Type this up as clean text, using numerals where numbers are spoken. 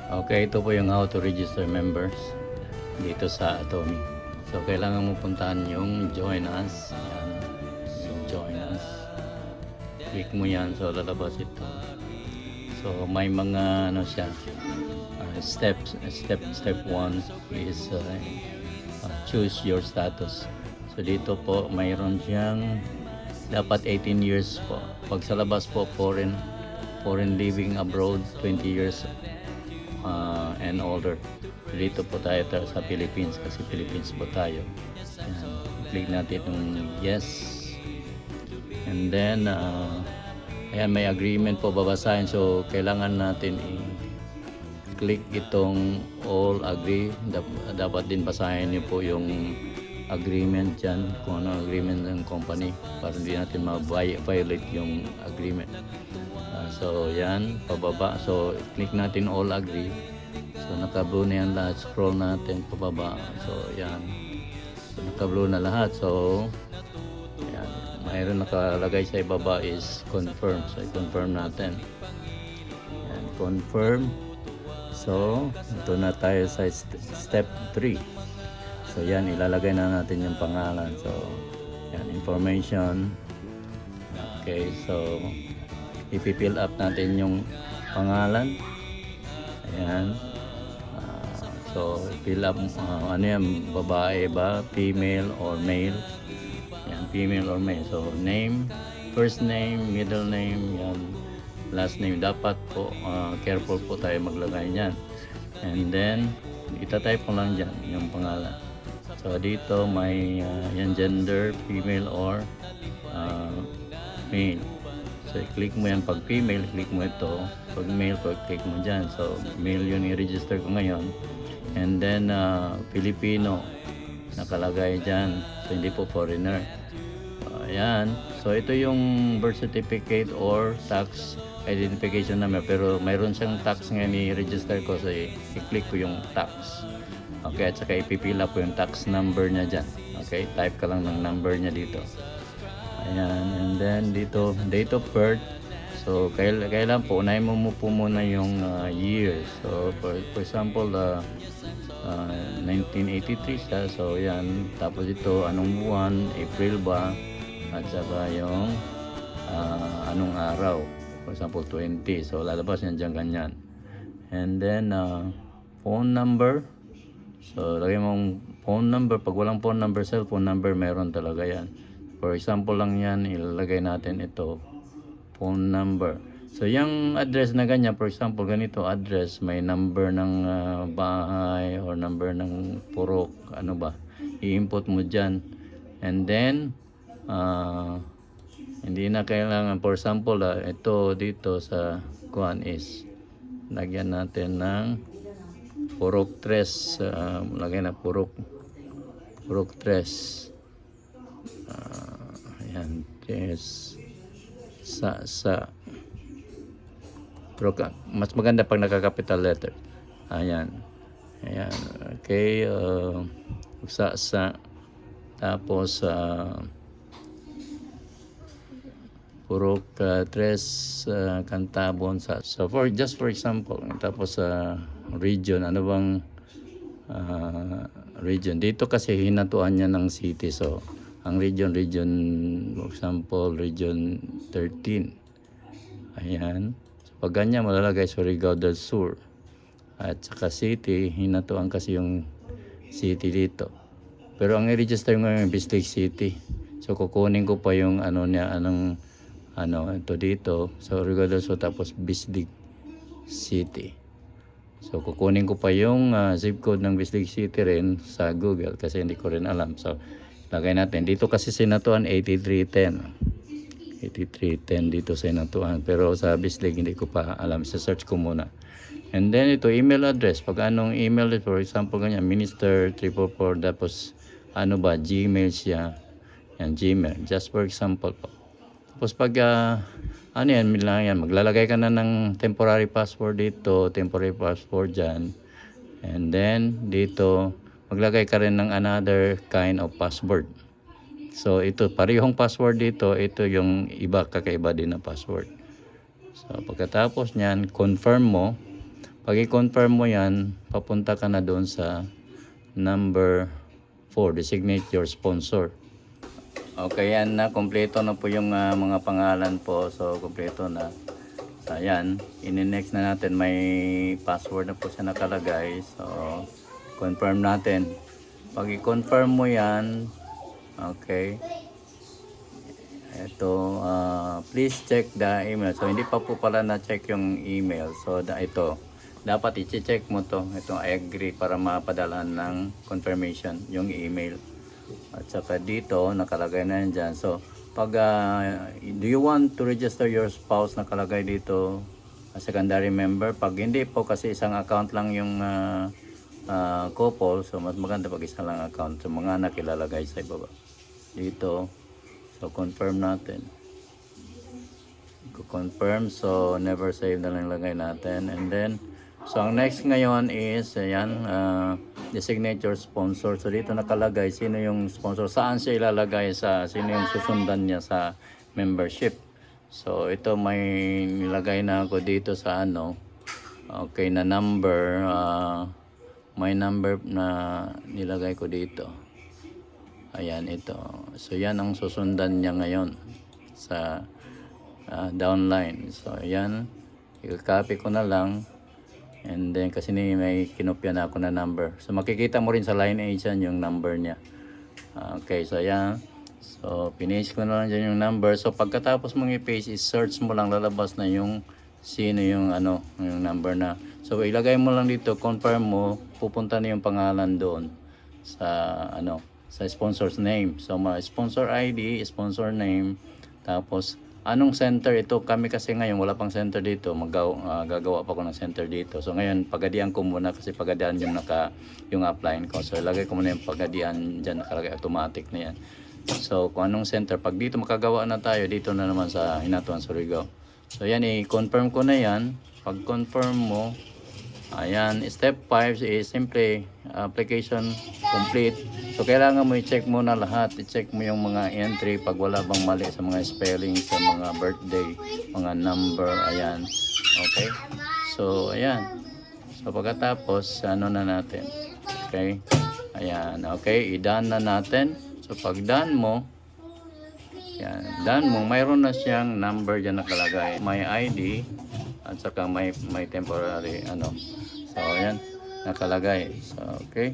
Okay, ito po yung how to register members dito sa Atomy. So, kailangan mo puntahan yung join us. Yan, yung join us. Click mo yan, so lalabas ito. So, may mga ano siya, steps. Step 1 is choose your status. So, dito po mayroon siyang dapat 18 years po. Pag sa labas po, foreign living abroad, 20 years and older. Dito po tayo sa Philippines kasi Philippines po tayo. Yan. Click natin yung yes. And then, ayan, may agreement po babasahin. So, kailangan natin i-click itong all agree. Dapat din basahin niyo po yung agreement dyan, kung ano agreement ng company para hindi natin ma-violate yung agreement. So yan, pababa. So click natin all agree. So naka-blue na yan lahat. Scroll natin pababa. So yan. So naka-blue na lahat. So yan. Mayroon nakalagay sa ibaba is confirm. So i-confirm natin. Yan, confirm. So ito na tayo sa step 3. So yan, ilalagay na natin yung pangalan. So yan, information. Okay, so ipifill up natin yung pangalan. Ayan. So fill up, ano yan, babae ba, female or male. Yan, female or male. So name, first name, middle name, yan, last name. Dapat po, careful po tayo maglagay yan. And then itatype mo lang dyan yung pangalan. So dito may yan, gender, female or male. So click mo yan. Pag female, click mo ito. Pag male, click mo dyan. So male yun i-register ko ngayon. And then Filipino nakalagay dyan. So hindi po foreigner. Ayan. So ito yung birth certificate or tax identification number. Pero mayroon siyang tax ngayon i-register ko. So i-click ko yung tax. Okay. At saka ipipila ko yung tax number niya dyan. Okay. Type ka lang ng number niya dito. Ayan, and then dito date of birth. So kailan po unahin mo po muna yung year. So for example 1983 siya. So yan, tapos ito anong buwan, April ba, at saka yung anong araw. For example 20. So lalabas yan dyan ganyan. And then phone number. So lagay mong phone number. Pag walang phone number, cellphone number, meron talaga yan. For example lang yan, ilalagay natin ito, phone number. So yung address na ganyan, for example ganito address, may number ng bahay or number ng purok, ano ba, i-input mo dyan. And then hindi na kailangan, for example ito dito sa kuan is lagyan natin ng purok 3, lagyan na purok 3. Ayan, yes. Pero mas maganda pag naka-capital letter. Ayan. Ayan. Okay. Tapos purok 3 Cantabon sa. So just for example, tapos region, ano bang region? Dito kasi hinatuan niya ng city. So ang region for example region 13. Ayan. So pag ganyan malalagay Surigao del Sur. At saka city, hinatuan kasi yung city dito. Pero ang i-register ngayon yung Bislig City. So kukunin ko pa yung ano niya, ito dito. So Surigao del Sur tapos Bislig City. So kukunin ko pa yung zip code ng Bislig City rin sa Google kasi hindi ko rin alam. So lagay natin. Dito kasi sinatuan 8310 dito sinatuan. Pero sa Bislig hindi ko pa alam. Search ko muna. And then ito email address. Pag anong email, for example ganyan, minister 344 tapos ano ba, Gmail siya. Yan, Gmail. Just for example po. Tapos pag ano yan, maglalagay ka na ng temporary password dito, temporary password dyan. And then dito maglagay ka rin ng another kind of password. So ito, parehong password dito, ito yung kakaiba din na password. So pagkatapos niyan, confirm mo. Pag i-confirm mo yan, papunta ka na doon sa number 4, designate your sponsor. Okay, yan na. Kompleto na po yung mga pangalan po. So, kompleto na. So, ayan. In-next na natin. May password na po siya nakalagay. So, confirm natin. Pag i-confirm mo yan, okay. Ito, please check the email. So, hindi pa po pala na-check yung email. So, ito. Dapat i-check mo to. Ito, I agree para mapadalahan ng confirmation yung email. At saka dito, nakalagay na yan dyan. So, pag, do you want to register your spouse, nakalagay dito, secondary member. Pag hindi po, kasi isang account lang yung couple. So, mas maganda pag isang lang account. So, mga anak ilalagay sa ibaba. Dito. So, confirm natin. Confirm. So, never save na lang lagay natin. And then, so, ang next ngayon is, ayan, designate your sponsor. So, dito nakalagay sino yung sponsor. Saan siya ilalagay sino yung susundan niya sa membership. So, ito may nilagay na ako dito sa okay, na number. May number na nilagay ko dito. Ayan, ito. So, yan ang susundan niya ngayon sa downline. So, ayan. I-copy ko na lang. And then, kasi may kinopya na ako na number. So, makikita mo rin sa line A dyan yung number niya. Okay, so ayan. So, finish ko na lang dyan yung number. So, pagkatapos mong i-paste, i-search mo lang, lalabas na yung sino yung yung number na. So, ilagay mo lang dito, confirm mo, pupunta na yung pangalan doon sa sa sponsor's name. So, sponsor ID, sponsor name, tapos anong center ito. Kami kasi ngayon wala pang center dito, gagawa pa ko ng center dito. So ngayon pagadian ko muna, kasi pagadian yung upline ko. So ilagay ko muna yung pagadian diyan, nakalagay automatic na yan. So kung anong center, pag dito makagawa na tayo, dito na naman sa Hinatuan, Surigao. So yan, i-confirm ko na yan. Pag confirm mo, ayan, step 5 is simply application complete. So, kailangan mo i-check muna lahat. I-check mo yung mga entry pag wala bang mali sa mga spelling, sa mga birthday, mga number, ayan. Okay? So, ayan. So, pagkatapos, na natin. Okay? Ayan. Okay? I-done na natin. So, pag done mo, yan, done mo, mayroon na siyang number dyan nakalagay. May ID, at saka may temporary, So, ayan, nakalagay. So, okay.